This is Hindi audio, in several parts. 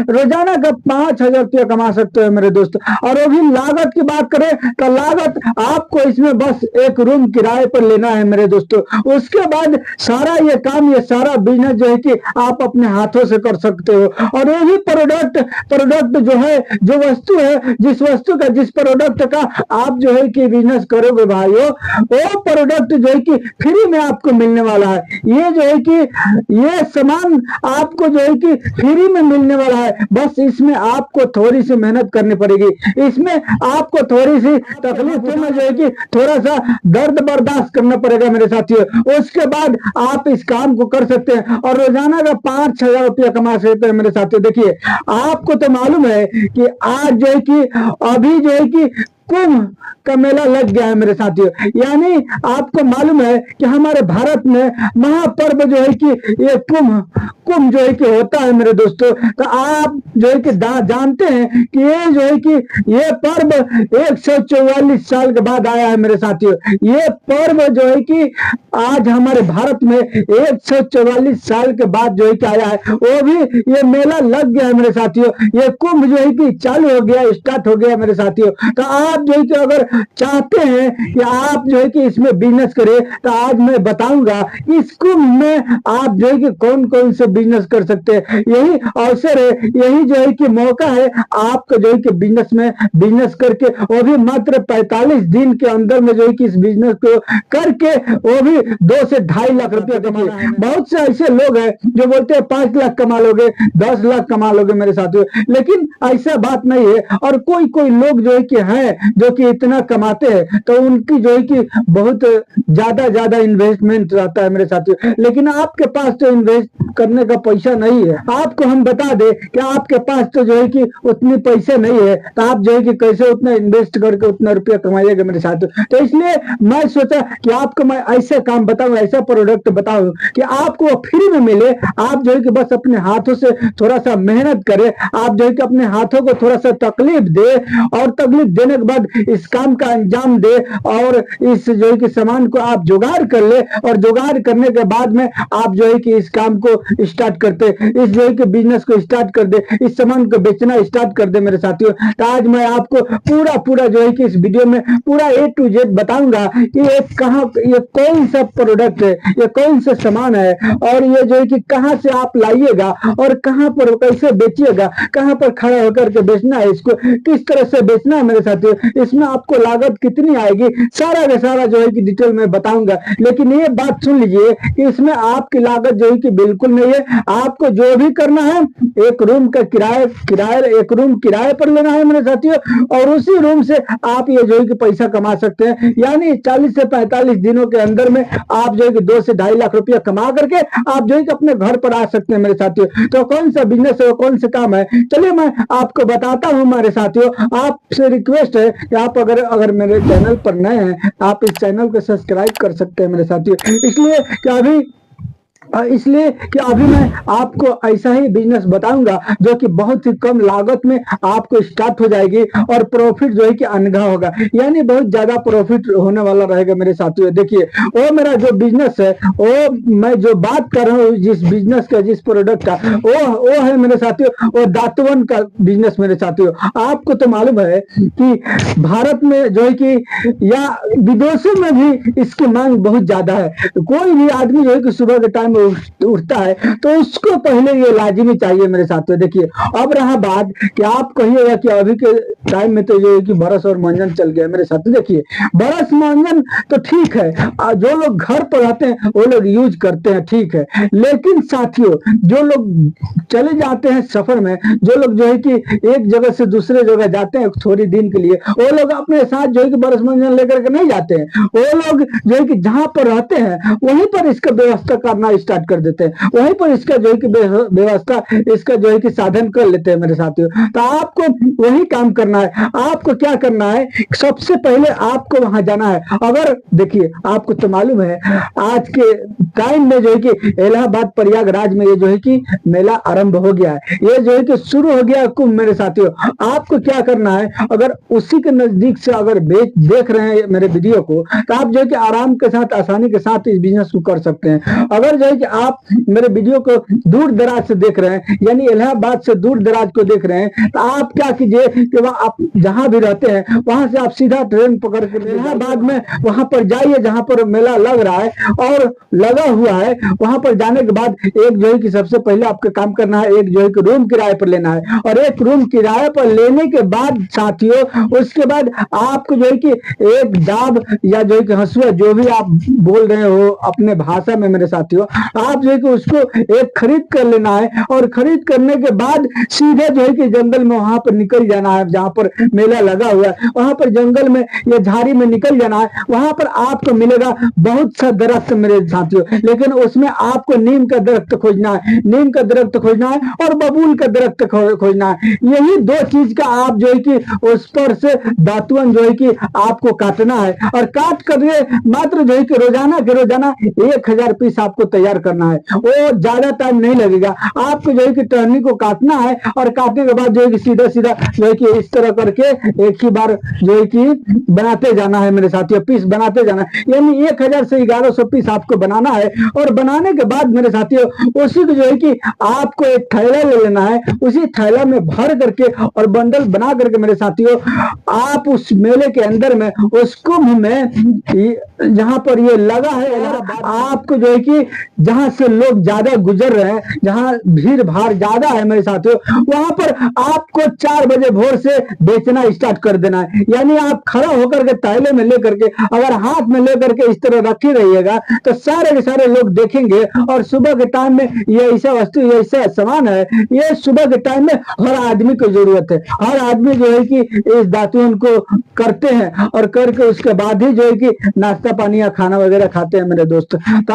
रोजाना का 5,000 रुपया कमा सकते हो मेरे दोस्त। और वो भी लागत की बात करें तो लागत आपको इसमें बस एक रूम किराए पर लेना है मेरे दोस्तों। उसके बाद सारा ये काम, ये सारा बिजनेस जो है कि आप अपने हाथों से कर सकते हो। और ये भी प्रोडक्ट जो है, जो वस्तु है, जिस वस्तु का, जिस प्रोडक्ट का आप जो है कि बिजनेस करोगे भाइयों, वो प्रोडक्ट जो है कि फ्री में आपको मिलने वाला है। ये जो है कि ये सामान आपको जो है कि फ्री में मिलने वाला है। बस इसमें आपको थोड़ी सी मेहनत करनी पड़ेगी, इसमें आपको थोड़ी सी तकलीफ में जो है कि थोड़ा सा दर्द बर्दाश्त करना पड़ेगा मेरे साथियों। उसके बाद आप इस काम को कर सकते हैं और रोजाना का 5,000 रुपया कमा सकते हैं मेरे साथियों। देखिए, आपको तो मालूम है कि आज जो है कि अभी जो है कि कुंभ का मेला लग गया है मेरे साथियों। यानी आपको मालूम है कि हमारे भारत में महापर्व जो है कि ये कुंभ जो है कि होता है मेरे दोस्तों। तो आप जो है कि जानते हैं कि ये जो है कि ये पर्व 144 साल के बाद आया है मेरे साथियों। ये पर्व जो है कि आज हमारे भारत में 144 साल के बाद जो है कि आया है, वो भी ये मेला लग गया है मेरे साथियों। ये कुंभ जो है कि चालू हो गया, स्टार्ट हो गया मेरे साथियों। तो आप जो है कि अगर चाहते हैं कि आप जो है कि इसमें बिजनेस करें, तो आज मैं बताऊंगा इस कुंभ में आप जो है कि कौन कौन से बिजनेस कर सकते हैं। यही अवसर है, यही जो है कि मौका है आपको जो है कि बिजनेस करके, वो भी मात्र 45 दिन के अंदर में जो है कि इस बिजनेस को करके वो भी 2 से 2.5 लाख रुपया कमाना है। बहुत से ऐसे लोग हैं जो बोलते हैं 5 लाख कमा लोगे, 10 लाख कमा लोगे मेरे साथियों, लेकिन ऐसा बात नहीं है। और कोई कोई लोग जो है कि हैं जो कि इतना कमाते हैं, तो उनकी जो है कि बहुत ज्यादा इन्वेस्टमेंट रहता है मेरे साथियों। लेकिन आपके पास तो इन्वेस्ट करने का पैसा नहीं है। आपको हम बता दें कि आपके पास तो जो है कि उतनी पैसे नहीं है, तो आप जो है कि कैसे उतना इन्वेस्ट करके उतना रुपया कमाइएगा मेरे साथियों। तो इसलिए मैं सोचा कि आपको मैं ऐसा काम बताऊं, ऐसा प्रोडक्ट बताऊं कि आपको फ्री में मिले। आप जो है कि बस अपने हाथों से थोड़ा सा मेहनत करें, आप जो है कि अपने हाथों को थोड़ा सा तकलीफ दे, और तकलीफ देने के बाद इस काम का अंजाम दे, और इस जो है कि सामान को आप जुगाड़ कर ले, और जुगाड़ करने के बाद में आप जो है कि इस काम को स्टार्ट करते, इस जो है कि बिजनेस को स्टार्ट कर दे, इस सामान को बेचना स्टार्ट कर दे मेरे साथियों। तो आज मैं आपको पूरा जो है कि इस वीडियो में पूरा A to Z बताऊंगा कि ये कहां, ये कौन सा प्रोडक्ट है, ये कौन सा सामान है, और ये जो है कि कहां से आप लाइएगा, और कहां पर कैसे बेचिएगा, कहां पर खड़ा होकर के बेचना है, इसको किस तरह से बेचना है मेरे साथियों, इसमें आपको लागत कितनी आएगी, सारा का सारा जो है कि डिटेल में बताऊंगा। लेकिन ये बात सुन लीजिए कि इसमें आपकी लागत जो है कि बिल्कुल नहीं है। आपको जो भी करना है, एक रूम का एक रूम किराए पर लेना है मेरे साथियों, और उसी रूम से आप ये जो है कि पैसा कमा सकते हैं। यानी 40 से 45 दिनों के अंदर में आप जो है कि 2 से 2.5 लाख रुपया कमा करके आप जो है कि अपने घर पर आ सकते हैं मेरे साथियों। तो कौन सा बिजनेस है, कौन सा काम है, चलिए मैं आपको बताता हूं मेरे साथियों। आपसे रिक्वेस्ट है कि आप अगर मेरे चैनल पर नए हैं, आप इस चैनल को सब्सक्राइब कर सकते हैं मेरे साथियों। इसलिए कि अभी मैं आपको ऐसा ही बिजनेस बताऊंगा जो कि बहुत ही कम लागत में आपको स्टार्ट हो जाएगी, और प्रॉफिट जो है कि अनघा होगा, यानी बहुत ज्यादा प्रॉफिट होने वाला रहेगा मेरे साथियों। देखिए, वो मेरा जो बिजनेस है, वो मैं जो बात कर रहा हूँ, जिस बिजनेस का, जिस प्रोडक्ट का, वो है मेरे साथियों, वो दातवन का बिजनेस मेरे साथियों। आपको तो मालूम है कि भारत में जो है कि या विदेशों में भी इसकी मांग बहुत ज्यादा है। कोई भी आदमी जो है कि सुबह के टाइम उठता है तो उसको पहले ये लाजिमी चाहिए मेरे साथियों। देखिए, अब रहा बात कि आप कहिएगा कि अभी के टाइम में तो जो है कि ब्रश और मंजन चल गया मेरे साथियों। देखिए, ब्रश मंजन तो ठीक है, जो लोग घर पर रहते हैं वो लोग यूज करते हैं, ठीक है। लेकिन साथियों, जो लोग चले जाते हैं सफर में, जो लोग जो है कि एक जगह से दूसरे जगह जाते हैं थोड़ी दिन के लिए, वो लोग अपने साथ जो है कि ब्रश मंजन लेकर के नहीं जाते हैं। वो लोग जो है कि जहां पर रहते हैं वहीं पर इसका व्यवस्था करना स्टार्ट कर देते हैं, वहीं पर इसका जो है कि व्यवस्था, इसका जो है कि साधन कर लेते हैं मेरे साथियों। तो आपको वही काम करना है। आपको क्या करना है, सबसे पहले आपको वहां जाना है। अगर देखिए, आपको तो मालूम है आज के टाइम में जो है कि इलाहाबाद प्रयागराज में ये जो है कि मेला आरंभ हो गया है, ये जो है कि शुरू हो गया कुंभ मेरे साथियों। आपको क्या करना है, अगर उसी के नजदीक से अगर देख रहे हैं मेरे वीडियो को, तो आप जो है कि आराम के साथ, आसानी के साथ इस बिजनेस को कर सकते हैं। अगर जो है कि आप मेरे वीडियो को दूर दराज से देख रहे हैं, यानी इलाहाबाद से दूर दराज को देख रहे हैं, तो आप क्या कीजिए कि वहां आप जहां भी रहते हैं वहां से आप सीधा ट्रेन पकड़ के इलाहाबाद में वहां पर जाइए जहां पर मेला लग रहा है और लगा हुआ है। वहां पर जाने के बाद एक जो है कि सबसे पहले आपको काम करना है, एक जो है कि रूम किराए पर लेना है, और एक रूम किराए पर लेने के बाद साथियों उसके बाद आपको जो है कि एक दाब या जो है कि हंसुआ जो भी आप बोल रहे हो अपने भाषा में मेरे साथियों, आप जो है कि उसको एक खरीद कर लेना है, और खरीद करने के बाद सीधे जो है कि जंगल में वहां पर निकल जाना है जहां पर मेला लगा हुआ है, वहां पर जंगल में या झाड़ी में निकल जाना है। वहां पर आपको मिलेगा बहुत सा दरख्त मेरे साथियों, लेकिन उसमें आपको नीम का दरख्त खोजना है, नीम का दरख्त खोजना है और बबूल का दरख्त खोजना है। यही दो चीज का आप जो है कि उस पर से दातुन जो है कि आपको काटना है, और काट कर मात्र जो है कि रोजाना के रोजाना 1000 पीस आपको तैयार करना है। वो ज्यादा टाइम नहीं लगेगा, आपको जो है कि टहनी को काटना है, और काटने के बाद जो है कि सीधा सीधा जो है कि इस तरह करके एक ही बार जो है कि बनाते जाना है मेरे साथियों, पीस बनाते जाना है। यानी 1000 से 1100 पीस आपको बनाना है, और बनाने के बाद मेरे साथियों उसी को जो है कि आपको एक थैला ले लेना है, उसी थैला में भर करके और बंडल बना करके मेरे साथियों आप उस मेले के अंदर में उस कुंभ में जहां पर ये लगा है आपको जो है कि जहां से लोग ज्यादा गुजर रहे हैं, जहां भीड़ भाड़ ज्यादा है मेरे साथियों, वहां पर आपको 4 बजे भोर से बेचना स्टार्ट कर देना है। यानी आप खड़ा होकर के थैले में लेकर के अगर हाथ में लेकर के इस तरह रखे रहिएगा तो सारे के सारे लोग देखेंगे, और सुबह के टाइम में ये ऐसा वस्तु ये ऐसा सामान है, ये सुबह के टाइम में हर आदमी को जरूरत है। हर आदमी जो है कि इस दातुन को करते हैं, और करके उसके बाद ही जो है कि नाश्ता पानी या खाना वगैरह खाते हैं मेरे दोस्त। तो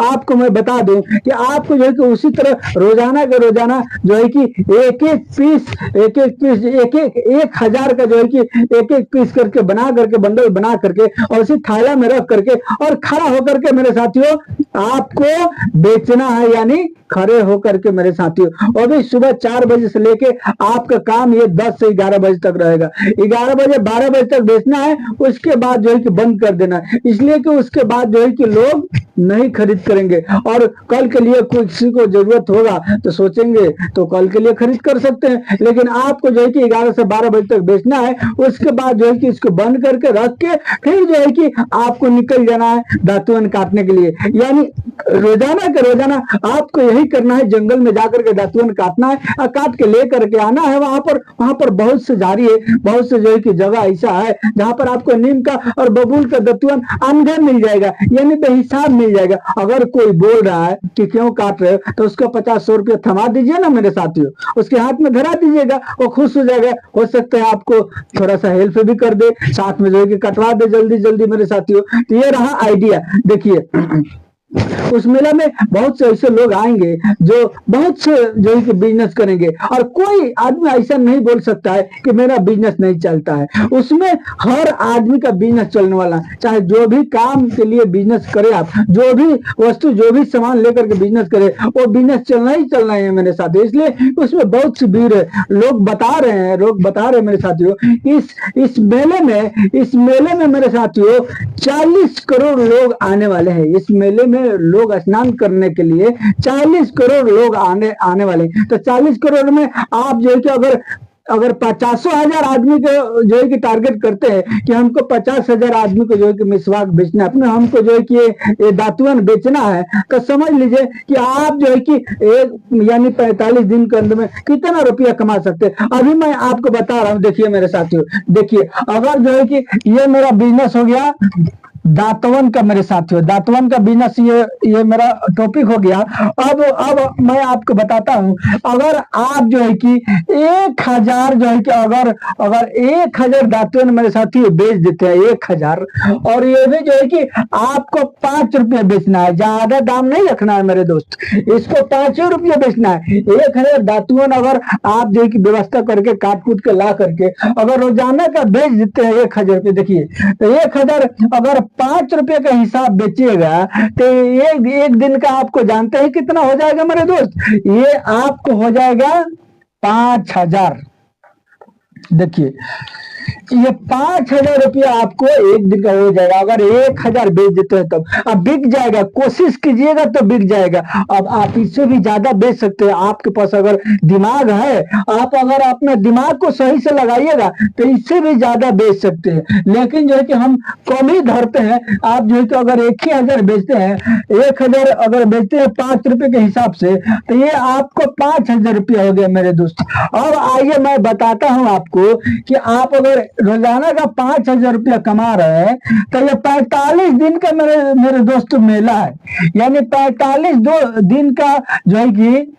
आपको मैं बता दूं कि आपको जो है कि उसी तरह रोजाना के रोजाना जो है कि एक एक पीस 1000 का जो है कि एक एक पीस करके बना करके बंडल बना करके और उसी थैला में रख करके और खड़ा होकर के मेरे साथियों आपको बेचना है। यानी खड़े होकर के मेरे साथियों, और भी सुबह 4 बजे से लेके आपका काम ये 10 से 11 बजे तक रहेगा। 11 बजे 12 बजे तक बेचना है, उसके बाद जो है कि बंद कर देना है, इसलिए कि उसके बाद जो है कि लोग नहीं खरीद करेंगे, और कल के लिए किसी को जरूरत होगा तो सोचेंगे तो कल के लिए खरीद कर सकते हैं, लेकिन आपको जो है कि 11 से 12 बजे तक बेचना है। उसके बाद जो है कि इसको बंद करके रख के फिर जो है कि आपको निकल जाना है दातुन काटने के लिए। यानी रोजाना के रोजाना आपको यही करना है, जंगल में जाकर के दातुन काटना है और काट के लेकर के आना है। वहां पर बहुत से झाड़ी है, बहुत से जो है कि जगह ऐसा है जहां पर आपको नीम का और बबूल का दातुन अंधे मिल जाएगा, यानी बेहिसाब मिल जाएगा। अगर कोई बोल रहा है कि क्यों काट रहे हो तो उसको 50-100 रुपया थमा दीजिए ना मेरे साथियों, उसके हाथ में धरा दीजिएगा, वो खुश हो जाएगा। हो सकता है आपको थोड़ा सा हेल्प भी कर दे, साथ में जो है कि कटवा दे जल्दी जल्दी मेरे साथियों। तो ये रहा आइडिया। देखिए उस मेला में बहुत से ऐसे लोग आएंगे जो बहुत से जो है कि बिजनेस करेंगे, और कोई आदमी ऐसा नहीं बोल सकता है कि मेरा बिजनेस नहीं चलता है। उसमें हर आदमी का बिजनेस चलने वाला है, चाहे जो भी काम के लिए बिजनेस करे, आप जो भी वस्तु जो भी सामान लेकर के बिजनेस करे वो बिजनेस चलना ही चलना है मेरे साथियों। इसलिए उसमें बहुत सी भीड़ है। लोग बता रहे हैं मेरे साथियों, इस मेले में मेरे साथियों 40 करोड़ लोग आने वाले हैं। इस मेले में लोग स्नान करने के लिए 40 करोड़ लोग आने वाले हैं। तो 40 करोड़ में आप जो है कि अगर 50,000 आदमी को जो है कि टारगेट करते हैं कि हमको 50,000 आदमी को जो है कि मिसवाक बेचना है, अपने हमको जो है कि ये दातुन बेचना है, तो समझ लीजिए कि आप जो है कि यानी 45 दिन के अंदर में कितना रुपया कमा सकते हैं। अभी मैं आपको बता रहा हूं, देखिए मेरे साथियों, देखिए अगर जो है कि ये मेरा बिजनेस हो गया दातवन का मेरे साथियों, दातवन का बिजनेस ये मेरा टॉपिक हो गया। अब मैं आपको बताता हूं, अगर आप जो है कि 1000 जो है कि अगर 1000 दातवन मेरे साथियों बेच देते हैं 1000, और ये भी जो है कि आपको 5 रुपये बेचना है, ज्यादा दाम नहीं रखना है मेरे दोस्त, इसको 5 रुपये बेचना है। 1000 दातवन अगर आप जो है कि व्यवस्था करके काट कूट के ला करके अगर रोजाना का बेच देते हैं 1000 रुपये, देखिए तो 1000 अगर 5 रुपए का हिसाब बेचिएगा तो एक दिन का आपको जानते हैं कितना हो जाएगा मेरे दोस्त, ये आपको हो जाएगा 5000। देखिए ये 5,000 रुपया आपको एक दिन का हो जाएगा। अगर 1,000 बेच देते हैं तब अब बिक जाएगा, कोशिश कीजिएगा तो बिक जाएगा। अब आप इससे भी ज्यादा बेच सकते हैं, आपके पास अगर दिमाग है, आप अगर अपने दिमाग को सही से लगाइएगा तो इससे भी ज्यादा बेच सकते हैं। लेकिन जो है कि हम कम ही धरते हैं। आप जो है कि अगर 1,000 बेचते हैं, 1,000 अगर बेचते हैं 5 रुपए के हिसाब से, तो ये आपको 5,000 रुपया हो गया मेरे दोस्त। अब आइए मैं बताता हूं आपको कि आप अगर रोजाना का 5,000 रुपया कमा रहे हैं तो ये 45 दिन का मेरे दोस्त मेला है। यानी 45 दिन का जो है कि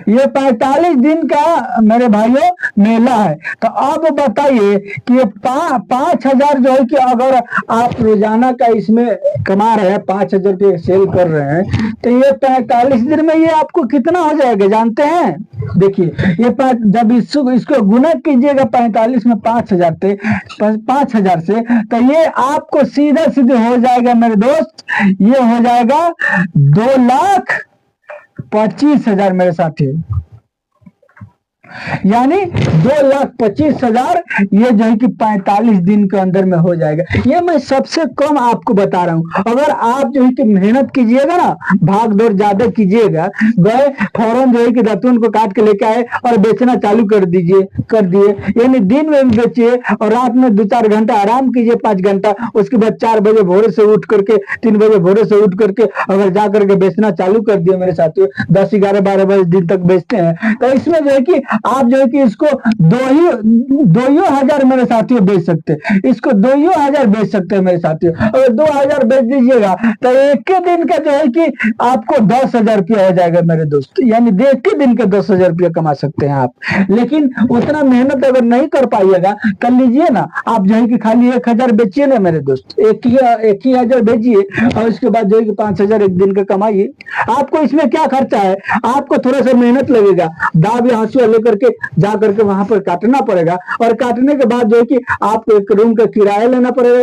ये 45 दिन का मेरे भाइयों मेला है। तो अब बताइए कि ये 5,000 जो है कि अगर आप रोजाना का इसमें कमा रहे हैं, 5,000 रुपये सेल कर रहे हैं, तो ये 45 दिन में ये आपको कितना हो जाएगा जानते हैं? देखिए ये जब इसको गुना कीजिएगा 45 में 5,000 से 5,000 से, तो ये आपको सीधा सीधे हो जाएगा मेरे दोस्त, ये हो जाएगा 2,25,000 मेरे साथी। यानी 2,25,000 ये जो है कि 45 दिन के अंदर में हो जाएगा। ये मैं सबसे कम आपको बता रहा हूं। अगर आप जो है कि मेहनत कीजिएगा ना, भाग दौड़ ज्यादा कीजिएगा, गए फौरन जो है कि दातून को काट के लेके आए और बेचना चालू कर दिए, यानी दिन में बेचिए और रात में 2-4 घंटा आराम कीजिए, 5 घंटा। उसके बाद 4 बजे भोरे से उठ करके, 3 बजे भोरे से उठ करके अगर जा करके बेचना चालू कर दिए मेरे साथियों, 10, 11, 12 बजे दिन तक बेचते हैं, तो इसमें जो है कि आप जो है कि इसको 2,000 मेरे साथियों बेच सकते हैं। इसको 2,000 बेच सकते हैं मेरे साथियों। अगर 2,000 बेच दीजिएगा तो एक के दिन का जो है कि आपको 10,000 रुपया हो जाएगा मेरे दोस्त। यानी एक के दिन का 10,000 रुपया कमा सकते हैं आप। लेकिन उतना मेहनत अगर नहीं कर पाइएगा, कर लीजिए ना, आप जो है कि खाली 1,000 बेचिए ना मेरे दोस्त, एक ही हजार बेचिए और उसके बाद जो है कि 5,000 एक दिन का कमाइए। आपको इसमें क्या खर्चा है? आपको थोड़ा सा मेहनत लगेगा, दाव या हंसुआ लेकर के जा करके वहां पर काटना पड़ेगा, और काटने के बाद जो है कि आपको एक रूम का किराया लेना पड़ेगा,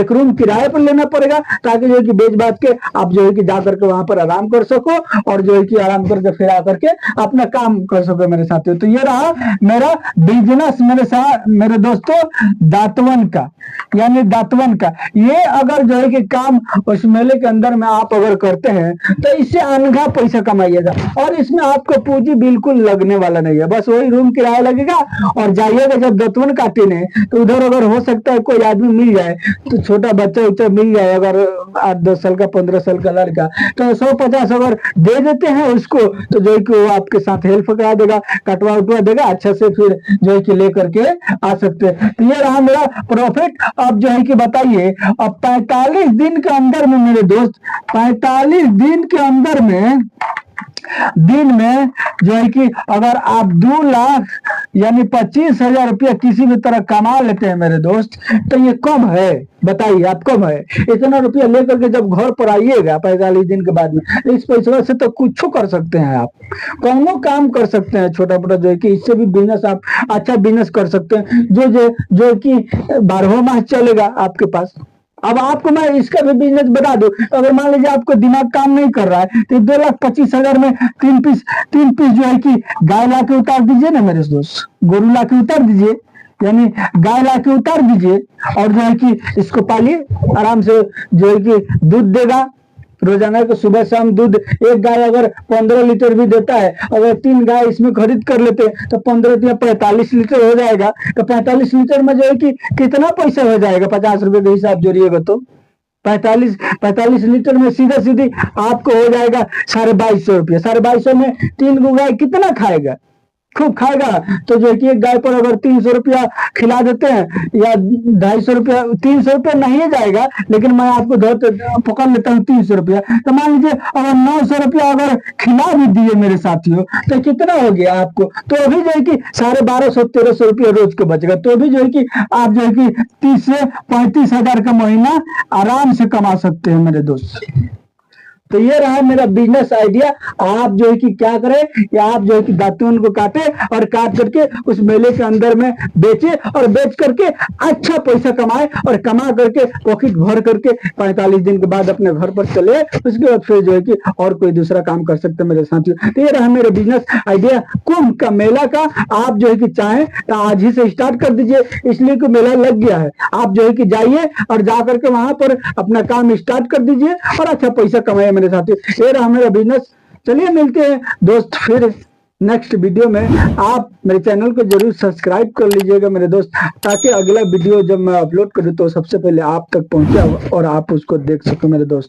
एक रूम किराए पर लेना पड़ेगा, ताकि जो है कि बेच बात के आप जो है कि जा करके वहां पर आराम कर सको और जो है कि आराम करके फिर आकर के अपना काम कर सको मेरे साथियों। तो ये रहा मेरा बिजनेस मेरे दोस्तों, दातवन का, यानी दातवन का। ये अगर जो है कि काम उस मेले के अंदर में आप अगर करते हैं तो इससे अनघा पैसा कमाइएगा, और इसमें आपको पूंजी बिल्कुल लगने वाला नहीं है। बस वही रूम किराया लगेगा और जाइएगा जब दातवन काटने, तो उधर अगर हो सकता है कोई आदमी मिल जाए, तो छोटा बच्चा मिल जाए, अगर 8-10 साल का 15 साल का लड़का, तो 100-50 अगर दे देते हैं उसको, तो जो है कि वो आपके साथ हेल्प करा देगा, कटवा उठवा देगा अच्छा से, फिर जो है कि लेकर के आ सकते हैं। तो ये रहा मेरा प्रॉफिट। अब जो है कि बताइए, अब 45 दिन के अंदर में मेरे दोस्त, 45 दिन के अंदर में दिन में जो है कि अगर आप 2 लाख यानी 25,000 रुपया किसी भी तरह कमा लेते हैं मेरे दोस्त, तो ये कम है? बताइए आप, कम है? इतना रुपया लेकर के जब घर पर आइएगा 45 दिन के बाद में, इस पैसे से तो कुछ कर सकते हैं आप, कौनो काम कर सकते हैं छोटा मोटा, जो है कि इससे भी बिजनेस आप अच्छा बिजनेस कर सकते हैं, जो कि 12 माह चलेगा आपके पास। अब आपको मैं इसका भी बिजनेस बता दूं, अगर मान लीजिए आपको दिमाग काम नहीं कर रहा है, तो 2,25,000 में 3 पीस जो है कि गाय ला के उतार दीजिए ना मेरे दोस्त, गोरू ला के उतार दीजिए, यानी गाय ला के उतार दीजिए, और जो है कि इसको पालिए आराम से, जो है कि दूध देगा रोजाना को, सुबह शाम दूध। एक गाय अगर 15 लीटर भी देता है, अगर 3 गाय इसमें खरीद कर लेते हैं तो 15 45 लीटर हो जाएगा। तो 45 लीटर में जो है कि कितना पैसा हो जाएगा? 50 रुपए के हिसाब जोड़िएगा तो 45 लीटर में सीधा सीधी आपको हो जाएगा 2,250 रुपया। 2,250 में 3 गो गाय कितना खाएगा? खूब खाएगा। तो जो है कि एक गाय पर अगर 300 रुपया खिला देते हैं, या 250 रुपया, 300 रुपया नहीं जाएगा, लेकिन मैं आपको पकड़ लेता हूँ 300 रुपया, तो मान लीजिए अगर 900 रुपया अगर खिला भी दिए मेरे साथियों, तो कितना हो गया आपको? तो भी जो है कि 1250-1300 रुपया रोज के बचेगा। तो भी जो है कि आप जो है कि 30 से 35 हजार का महीना आराम से कमा सकते हैं मेरे दोस्त। तो ये रहा मेरा बिजनेस आइडिया। आप जो है कि क्या करें, या आप जो है कि दातून को काटे और काट करके उस मेले के अंदर में बेचे, और बेच करके अच्छा पैसा कमाए, और कमा करके पॉकेट भर करके 45 दिन के बाद अपने घर पर चले। उसके बाद फिर जो है कि और कोई दूसरा काम कर सकते हैं मेरे साथियों। तो ये रहा मेरे बिजनेस आइडिया कुंभ का मेला का। आप जो है कि चाहें तो आज ही से स्टार्ट कर दीजिए, इसलिए कि मेला लग गया है। आप जो है कि जाइए और जा करके वहां पर अपना काम स्टार्ट कर दीजिए और अच्छा पैसा कमाइए मेरे साथियों। ये रहा मेरा बिजनेस। चलिए मिलते हैं दोस्त फिर नेक्स्ट वीडियो में। आप मेरे चैनल को जरूर सब्सक्राइब कर लीजिएगा मेरे दोस्त, ताकि अगला वीडियो जब मैं अपलोड करूं तो सबसे पहले आप तक पहुंचे और आप उसको देख सको मेरे दोस्त।